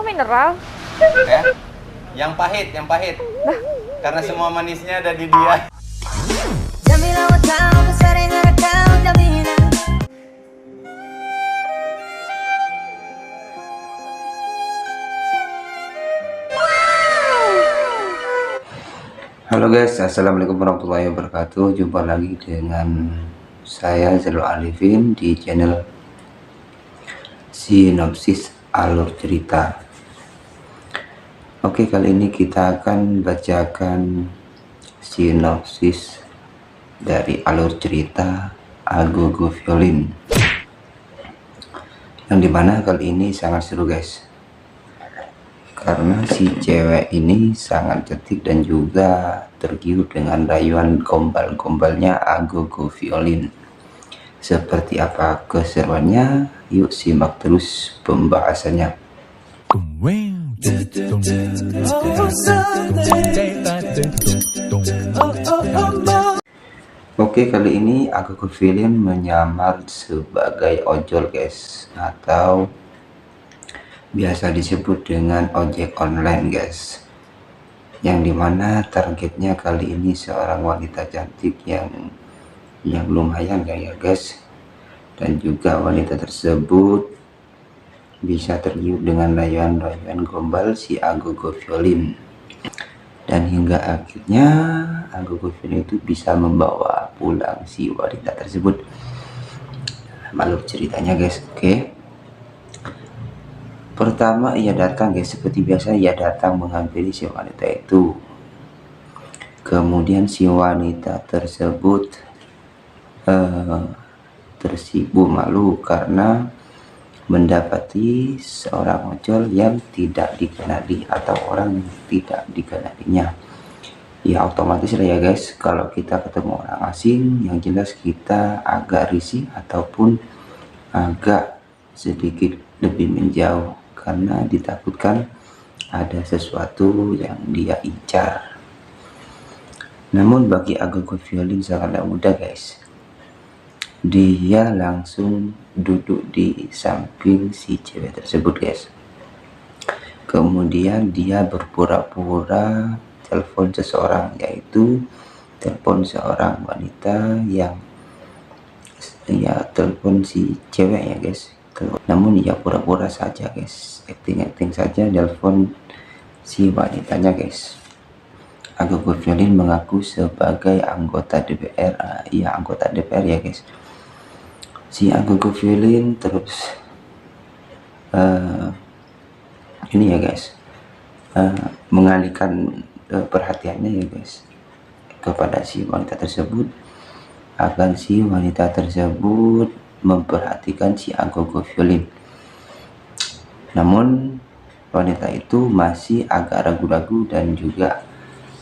Kok mineral? Ya, yang pahit, yang pahit. Karena semua manisnya ada di dia. Halo guys, assalamualaikum warahmatullahi wabarakatuh. Jumpa lagi dengan saya Zalul Arifin di channel Sinopsis Alur Cerita. Oke, kali ini kita akan bacakan sinopsis dari alur cerita Agogo Violin, yang dimana kali ini sangat seru guys, karena si cewek ini sangat cantik dan juga tergiur dengan rayuan gombal-gombalnya Agogo Violin. Seperti apa keseruannya? Yuk simak terus pembahasannya. Oke, kali ini Agogo Violin menyamar sebagai ojol guys, atau biasa disebut dengan ojek online guys, yang dimana targetnya kali ini seorang wanita cantik yang lumayan ya guys, dan juga wanita tersebut bisa tergiur dengan rayuan-rayuan gombal si Agogo Violin, dan hingga akhirnya Agogo Violin itu bisa membawa pulang si wanita tersebut. Alur ceritanya guys. Oke, pertama ia datang guys, seperti biasa ia datang menghampiri si wanita itu. Kemudian si wanita tersebut tersipu malu karena mendapati seorang ojol yang tidak dikenali atau orang yang tidak dikenalinya. Ya otomatis lah ya guys, kalau kita ketemu orang asing, yang jelas kita agak risih ataupun agak sedikit lebih menjauh, karena ditakutkan ada sesuatu yang dia incar. Namun bagi Agogo Violin sangatlah mudah guys. Dia langsung duduk di samping si cewek tersebut guys. Kemudian dia berpura-pura telepon seseorang, yaitu telepon seorang wanita yang telepon si cewek ya guys. Namun ia pura-pura saja guys, acting saja telepon si wanitanya guys. Agogo Violin mengaku sebagai anggota DPR. Ia anggota DPR ya guys. Si Agogo Violin terus ini ya guys, mengalihkan perhatiannya ya guys kepada si wanita tersebut, agar si wanita tersebut memperhatikan si Agogo Violin. Namun wanita itu masih agak ragu-ragu dan juga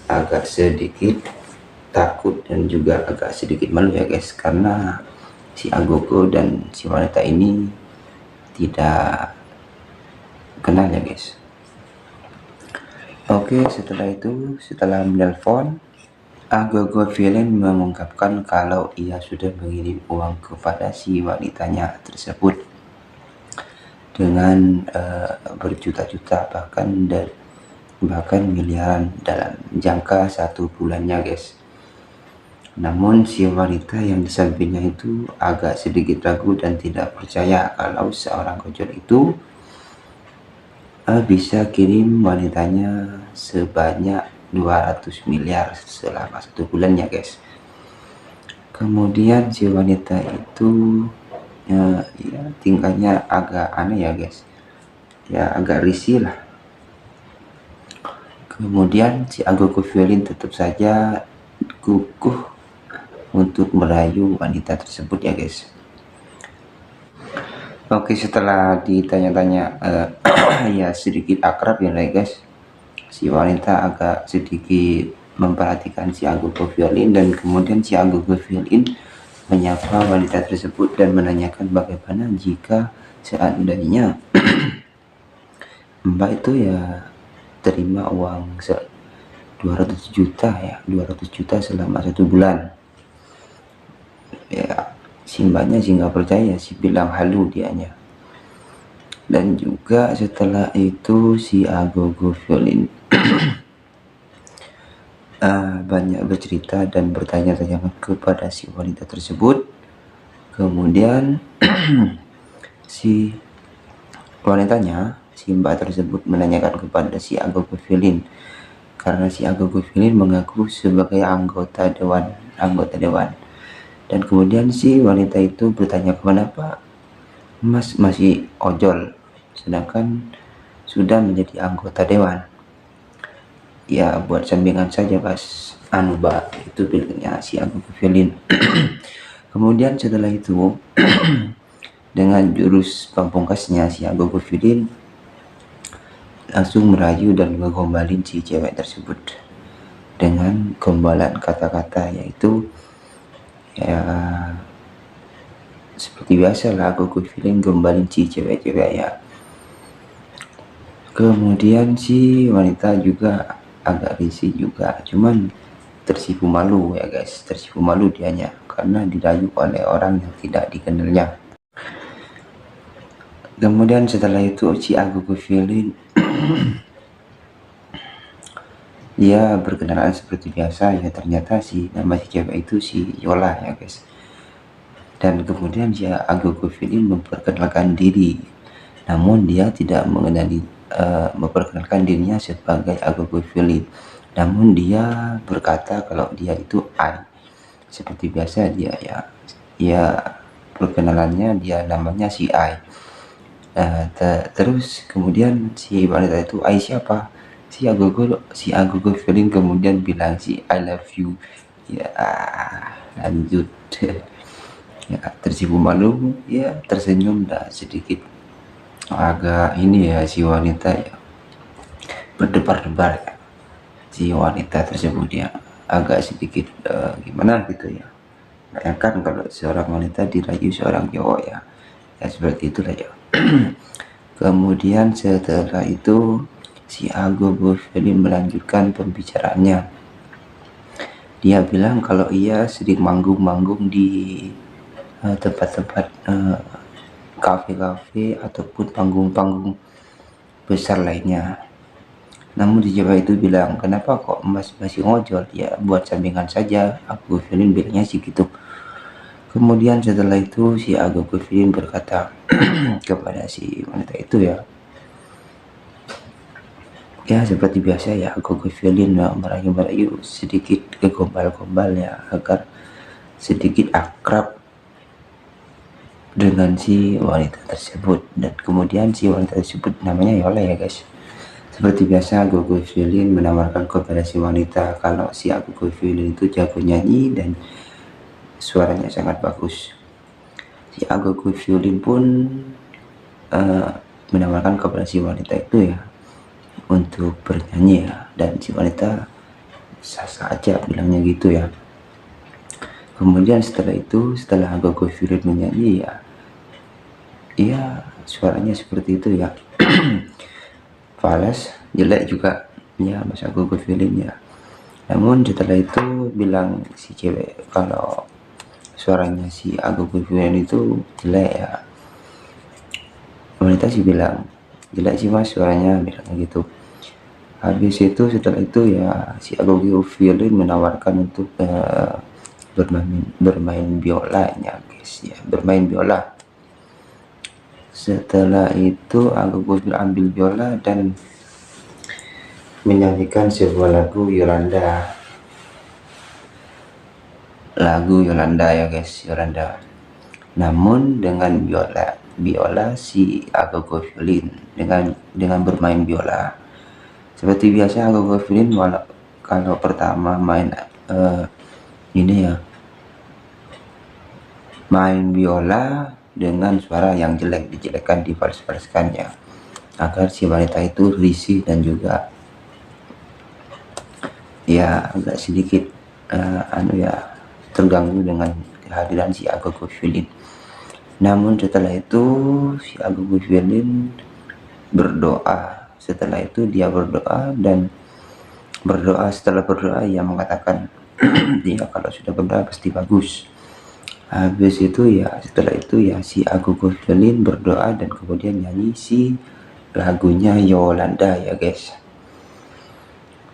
agak sedikit takut dan juga agak sedikit malu ya guys, karena si Agogo dan si wanita ini tidak kenal ya guys. Oke, setelah menelpon, Agogo Violin mengungkapkan kalau ia sudah mengirim uang kepada si wanitanya tersebut dengan berjuta-juta, bahkan miliaran dalam jangka 1 bulannya guys. Namun si wanita yang di sampingnya itu agak sedikit ragu dan tidak percaya kalau seorang ojol itu bisa kirim wanitanya sebanyak 200 miliar selama 1 bulan ya guys. Kemudian si wanita itu ya tingkahnya agak aneh ya guys, ya agak risih lah. Kemudian si Agogo Violin tetap saja kukuh untuk merayu wanita tersebut ya guys. Oke, setelah ditanya-tanya ya sedikit akrab ya guys, si wanita agak sedikit memperhatikan si Agogo Violin, dan kemudian si Agogo Violin menyapa wanita tersebut dan menanyakan bagaimana jika seandainya Mbak itu ya terima uang 200 juta ya, 200 juta selama 1 bulan. Ya si mbaknya sih nggak percaya, sih bilang halu dianya. Dan juga setelah itu si Agogo Violin banyak bercerita dan bertanya-tanya kepada si wanita tersebut. Kemudian si wanitanya, si mbak tersebut menanyakan kepada si Agogo Violin, karena si Agogo Violin mengaku sebagai anggota dewan. Dan kemudian si wanita itu bertanya, kenapa Mas masih ojol sedangkan sudah menjadi anggota dewan? Ya buat sampingan saja Mas, Mbak, itu bilangnya si Agogo Violin. Kemudian setelah itu dengan jurus pamungkasnya si Agogo Violin langsung merayu dan ngegombalin si cewek tersebut dengan gombalan kata-kata, yaitu ya seperti biasa lah Agogo Violin gombalin si cewek-cewek ya. Kemudian si wanita juga agak risih juga, cuman tersipu malu ya guys, tersipu malu dianya karena dirayu oleh orang yang tidak dikenalnya. Kemudian setelah itu si Agogo Violin dia berkenalan seperti biasa ya, ternyata si nama si cewek itu si Yola ya guys. Dan kemudian si Agogo Violin memperkenalkan diri, namun dia tidak memperkenalkan dirinya sebagai Agogo Violin, namun dia berkata kalau dia itu I. Seperti biasa dia ya perkenalannya dia namanya si I. Terus kemudian si wanita itu, I siapa? Si Agogo Violin kemudian bilang si I love you. Ya lanjut. Ya tersipu malu ya, tersenyum dah sedikit agak ini ya, si wanita ya berdebar-debar ya. Si wanita tersebut ya agak sedikit gimana gitu ya. Bayangkan kalau seorang wanita dirayu seorang cowok ya seperti itulah ya. Kemudian setelah itu si Agogo Violin melanjutkan pembicaraannya. Dia bilang kalau ia sering manggung-manggung di tempat-tempat kafe-kafe ataupun panggung-panggung besar lainnya. Namun si cewek itu bilang, kenapa kok Mas masih ngojol? Ya buat sampingan saja, Agogo Violin bilangnya sih gitu. Kemudian setelah itu si Agogo Violin berkata kepada si wanita itu ya seperti biasa ya, Agogo Violin merayu-merayu sedikit ke gombal-gombal ya, agar sedikit akrab dengan si wanita tersebut. Dan kemudian si wanita tersebut namanya Yola ya guys. Seperti biasa Agogo Violin menawarkan kepada si wanita kalau si Agogo Violin itu jago nyanyi dan suaranya sangat bagus. Si Agogo Violin pun menawarkan kepada si wanita itu ya untuk bernyanyi ya, dan si wanita sah-sah aja bilangnya gitu ya. Kemudian setelah Agogo Violin menyanyi ya suaranya seperti itu ya. Falas, jelek juga ya Mas Agogo Violin ya. Namun setelah itu bilang si cewek kalau suaranya si Agogo Violin itu jelek ya. Wanita sih bilang jelek sih Mas suaranya, bilangnya gitu. Habis itu setelah itu ya si Agogo Violin menawarkan untuk bermain biola ya guys ya, bermain biola. Setelah itu Agogo ambil biola dan menyanyikan sebuah lagu Yolanda ya guys, Yolanda. Namun dengan biola si Agogo Violin dengan bermain biola. Seperti biasa Agogo Violin kalau pertama main main biola dengan suara yang dijelekkan, difals-falskannya agar si wanita itu risih dan juga ya agak sedikit terganggu dengan kehadiran si Agogo Violin. Namun setelah itu si Agogo Violin berdoa. Setelah itu dia berdoa dan setelah berdoa ia mengatakan dia kalau sudah berdoa pasti bagus. Habis itu ya, setelah itu ya si Agogo Violin berdoa dan kemudian nyanyi si lagunya Yolanda ya guys.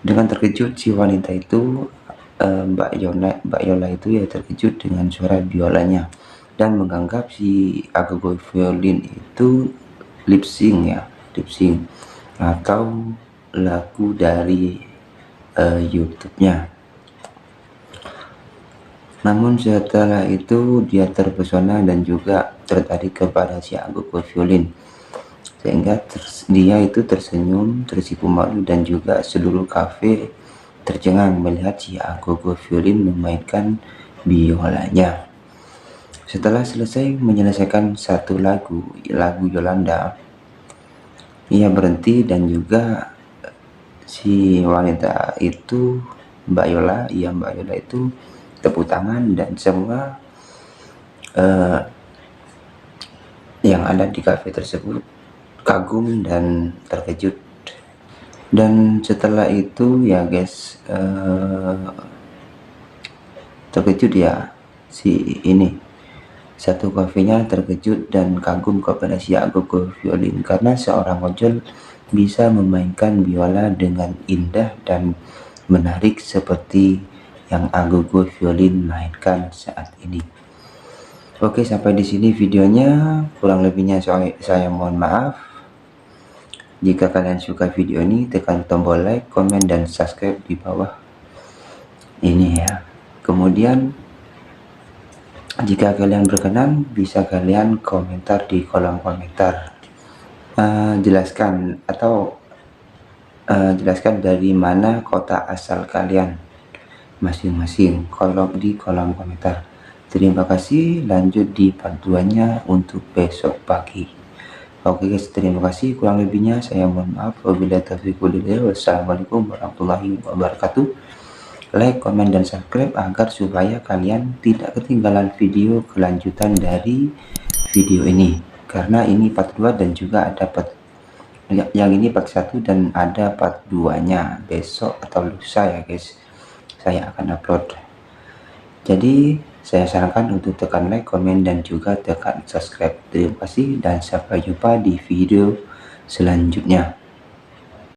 Dengan terkejut si wanita itu, Mbak Yola itu ya terkejut dengan suara biolanya dan menganggap si Agogo Violin itu lip sync atau lagu dari YouTube-nya. Namun setelah itu dia terpesona dan juga tertarik kepada si Agogo Violin, sehingga dia itu tersenyum, tersipu malu, dan juga seluruh kafe tercengang melihat si Agogo Violin memainkan biolanya. Setelah selesai menyelesaikan satu lagu Yolanda, ia berhenti dan juga si wanita itu, Mbak Yola itu tepuk tangan dan semua yang ada di kafe tersebut kagum dan terkejut. Dan setelah itu ya guys, terkejut ya si ini, satu kafenya terkejut dan kagum kepada si Agogo Violin karena seorang ojol bisa memainkan biola dengan indah dan menarik seperti yang Agogo Violin mainkan saat ini. Oke, sampai di sini videonya. Kurang lebihnya saya mohon maaf. Jika kalian suka video ini, tekan tombol like, komen, dan subscribe di bawah ini ya. Kemudian jika kalian berkenan, bisa kalian komentar di kolom komentar. Jelaskan dari mana kota asal kalian masing-masing di kolom komentar. Terima kasih, lanjut di part 2-nya untuk besok pagi. Oke guys, terima kasih. Kurang lebihnya saya mohon maaf. Wabillahi taufiq walhidayah. Wassalamualaikum warahmatullahi wabarakatuh. Like, komen, dan subscribe agar supaya kalian tidak ketinggalan video kelanjutan dari video ini, karena ini part 2 dan juga ada yang ini part 1 dan ada part 2-nya besok atau lusa ya guys, saya akan upload. Jadi saya sarankan untuk tekan like, komen, dan juga tekan subscribe. Terima kasih dan sampai jumpa di video selanjutnya.